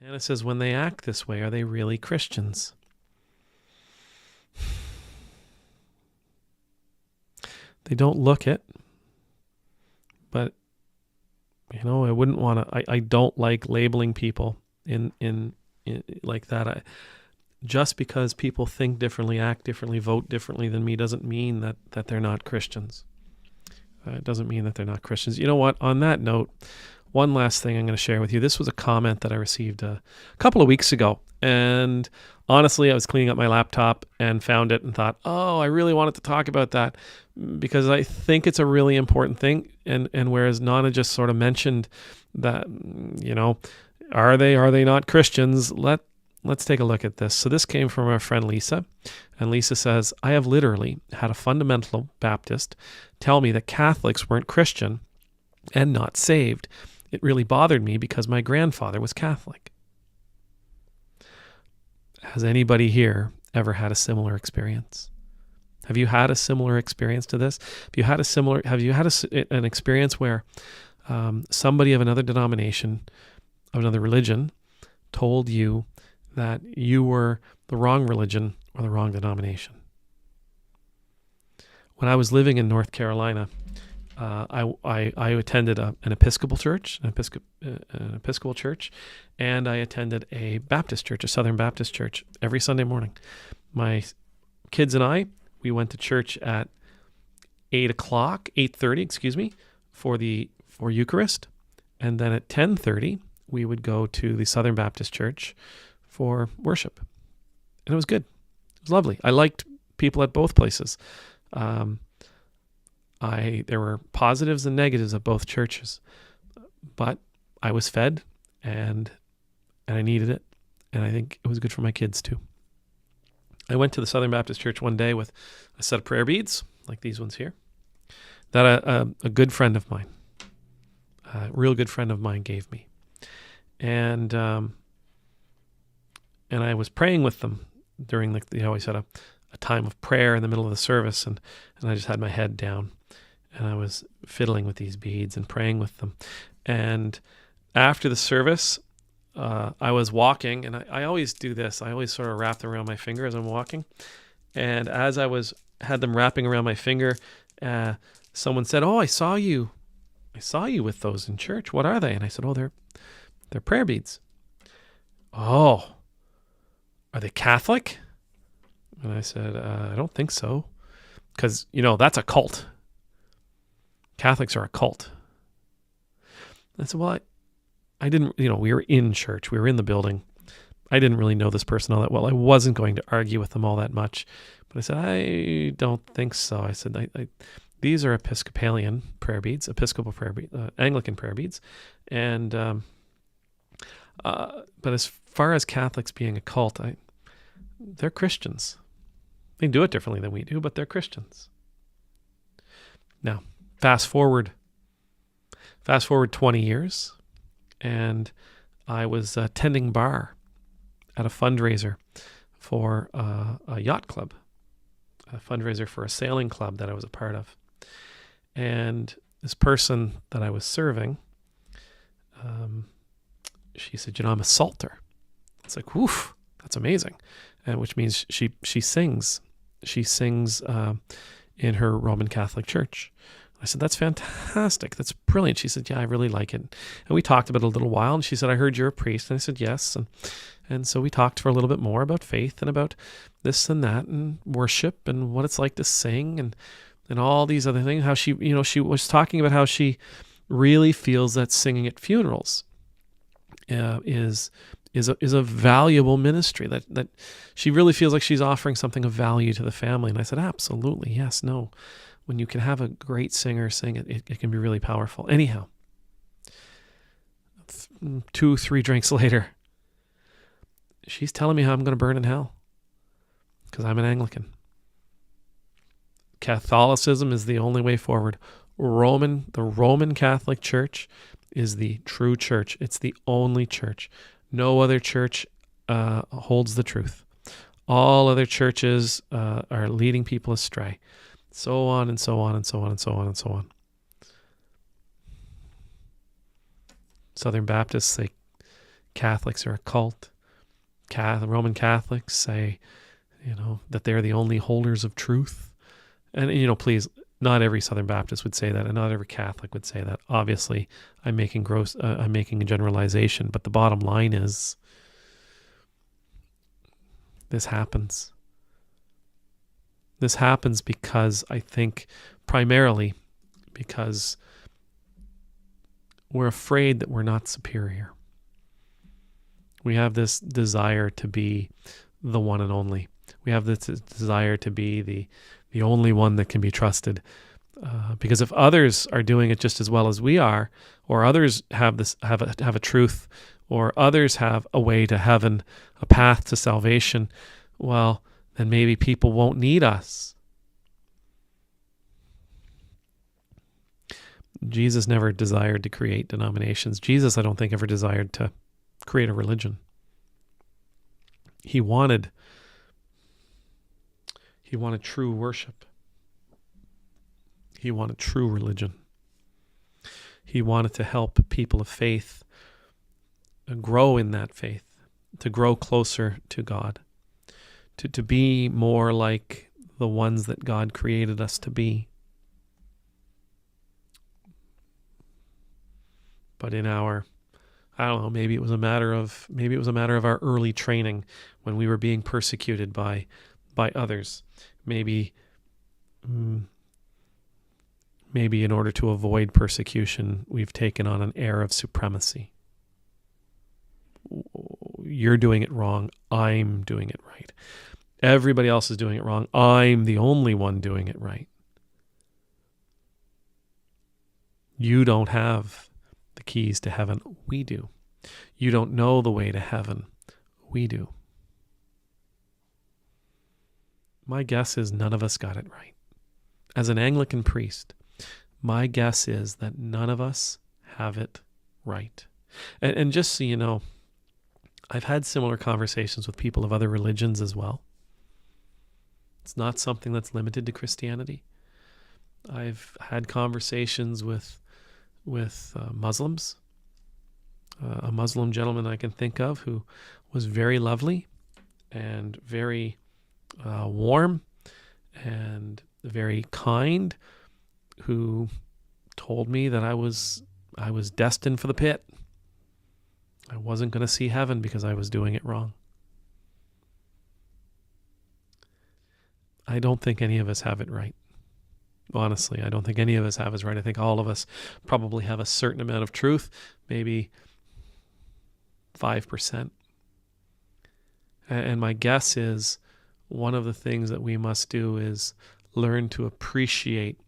Anna says, when they act this way, are they really Christians? They don't look it, but I wouldn't want to. I don't like labeling people in like that. Just because people think differently, act differently, vote differently than me doesn't mean that they're not Christians. It doesn't mean that they're not Christians. You know what? On that note, one last thing I'm going to share with you. This was a comment that I received a couple of weeks ago. And honestly, I was cleaning up my laptop and found it and thought, oh, I really wanted to talk about that because I think it's a really important thing. And whereas Nana just sort of mentioned that, are they not Christians? Let's take a look at this. So this came from our friend Lisa. And Lisa says, I have literally had a fundamental Baptist tell me that Catholics weren't Christian and not saved. It really bothered me because my grandfather was Catholic. Has anybody here ever had a similar experience? Have you had a similar experience to this? Have you had an experience where somebody of another denomination, of another religion, told you that you were the wrong religion or the wrong denomination? When I was living in North Carolina, I attended an Episcopal church, an Episcopal church, and I attended a Baptist church, a Southern Baptist church, every Sunday morning. My kids and I, we went to church at 8:30, for Eucharist, and then at 10:30 we would go to the Southern Baptist church for worship, and it was good. It was lovely. I liked people at both places. There were positives and negatives of both churches, but I was fed and I needed it. And I think it was good for my kids too. I went to the Southern Baptist Church one day with a set of prayer beads, like these ones here, that a good friend of mine, a real good friend of mine gave me. And I was praying with them during they always had a time of prayer in the middle of the service, and I just had my head down and I was fiddling with these beads and praying with them. And after the service, I was walking, and I always do this. I always sort of wrap them around my finger as I'm walking. And as I had them wrapping around my finger, someone said, "Oh, I saw you with those in church. What are they?" And I said, "Oh, they're prayer beads." "Oh, are they Catholic?" And I said, "I don't think so, because that's a cult. Catholics are a cult." I said, "Well, I didn't, we were in church. We were in the building. I didn't really know this person all that well. I wasn't going to argue with them all that much." But I said, "I don't think so." I said, these are Episcopalian prayer beads, Episcopal prayer beads, Anglican prayer beads. And, but as far as Catholics being a cult, they're Christians. They do it differently than we do, but they're Christians. Now, fast forward 20 years, and I was tending bar at a fundraiser for a yacht club, a fundraiser for a sailing club that I was a part of. And this person that I was serving, she said, "I'm a salter." It's like, woof, that's amazing. And which means she sings. She sings in her Roman Catholic church. I said, "That's fantastic. That's brilliant." She said, "Yeah, I really like it." And we talked about it a little while, and she said, "I heard you're a priest." And I said, "Yes." And so we talked for a little bit more about faith and about this and that and worship and what it's like to sing and all these other things. How she was talking about how she really feels that singing at funerals is a valuable ministry, that she really feels like she's offering something of value to the family. And I said, "Absolutely, yes, no. When you can have a great singer sing it can be really powerful." Anyhow, 2-3 drinks later, she's telling me how I'm going to burn in hell because I'm an Anglican. Catholicism is the only way forward. The Roman Catholic Church is the true church. It's the only church. No other church holds the truth. All other churches are leading people astray. So on and so on and so on and so on and so on. Southern Baptists, they Catholics are a cult. Roman Catholics say, that they're the only holders of truth. And, please, not every Southern Baptist would say that, and not every Catholic would say that. Obviously, I'm making a generalization, but the bottom line is this happens. This happens because I think primarily because we're afraid that we're not superior. We have this desire to be the one and only. We have this desire to be the only one that can be trusted. Because if others are doing it just as well as we are, or others have a truth, or others have a way to heaven, a path to salvation, well, then maybe people won't need us. Jesus never desired to create denominations. Jesus, I don't think, ever desired to create a religion. He wanted true worship. He wanted true religion. He wanted to help people of faith grow in that faith, to grow closer to God, to be more like the ones that God created us to be. But in our, I don't know, maybe it was a matter of our early training when we were being persecuted by others. Maybe in order to avoid persecution, we've taken on an air of supremacy. You're doing it wrong. I'm doing it right. Everybody else is doing it wrong. I'm the only one doing it right. You don't have the keys to heaven. We do. You don't know the way to heaven. We do. My guess is none of us got it right. As an Anglican priest, my guess is that none of us have it right. And just so you know, I've had similar conversations with people of other religions as well. It's not something that's limited to Christianity. I've had conversations with Muslims. A Muslim gentleman I can think of who was very lovely and very warm and very kind, who told me that I was destined for the pit. I wasn't going to see heaven because I was doing it wrong. I don't think any of us have it right. Honestly, I don't think any of us have it right. I think all of us probably have a certain amount of truth, maybe 5%. And my guess is one of the things that we must do is learn to appreciate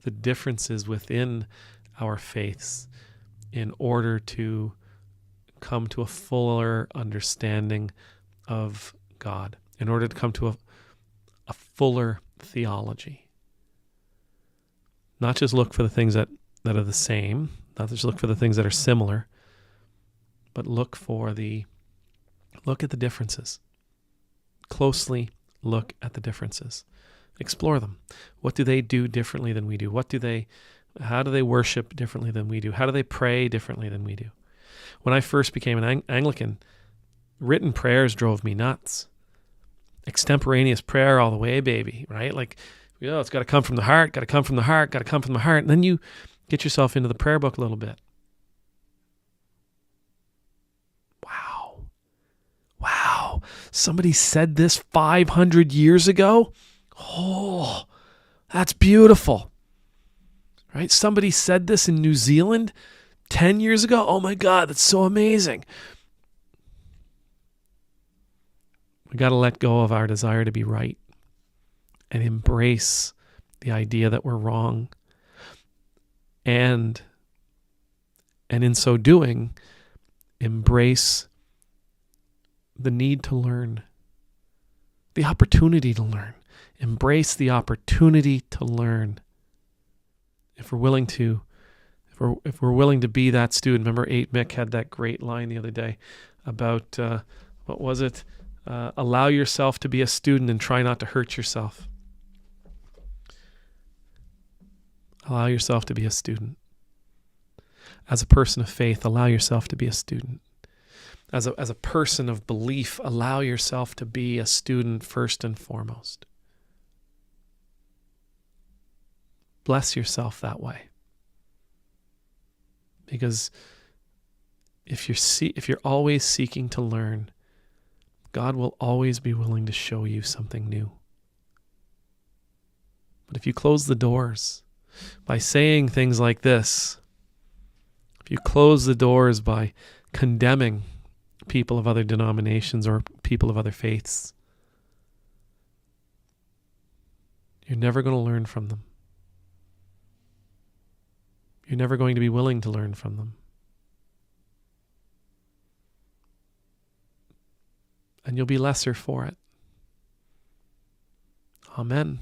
the differences within our faiths in order to come to a fuller understanding of God, in order to come to a fuller theology. Not just look for the things that are the same, not just look for the things that are similar, but look at the differences. Closely look at the differences. Explore them. What do they do differently than we do? How do they worship differently than we do? How do they pray differently than we do? When I first became an Anglican, written prayers drove me nuts. Extemporaneous prayer all the way, baby, right? Like, it's got to come from the heart, got to come from the heart, got to come from the heart. And then you get yourself into the prayer book a little bit. Wow. Somebody said this 500 years ago? Oh, that's beautiful. Right? Somebody said this in New Zealand 10 years ago? Oh my God, that's so amazing. We got to let go of our desire to be right and embrace the idea that we're wrong. And in so doing, embrace the need to learn, the opportunity to learn. Embrace the opportunity to learn. If we're willing to be that student. Remember 8 Mick had that great line the other day about, what was it? Allow yourself to be a student and try not to hurt yourself. Allow yourself to be a student. As a person of faith, allow yourself to be a student. As a person of belief, allow yourself to be a student first and foremost. Bless yourself that way. Because if you're always seeking to learn, God will always be willing to show you something new. But if you close the doors by saying things like this, if you close the doors by condemning people of other denominations or people of other faiths, you're never going to learn from them. You're never going to be willing to learn from them. And you'll be lesser for it. Amen.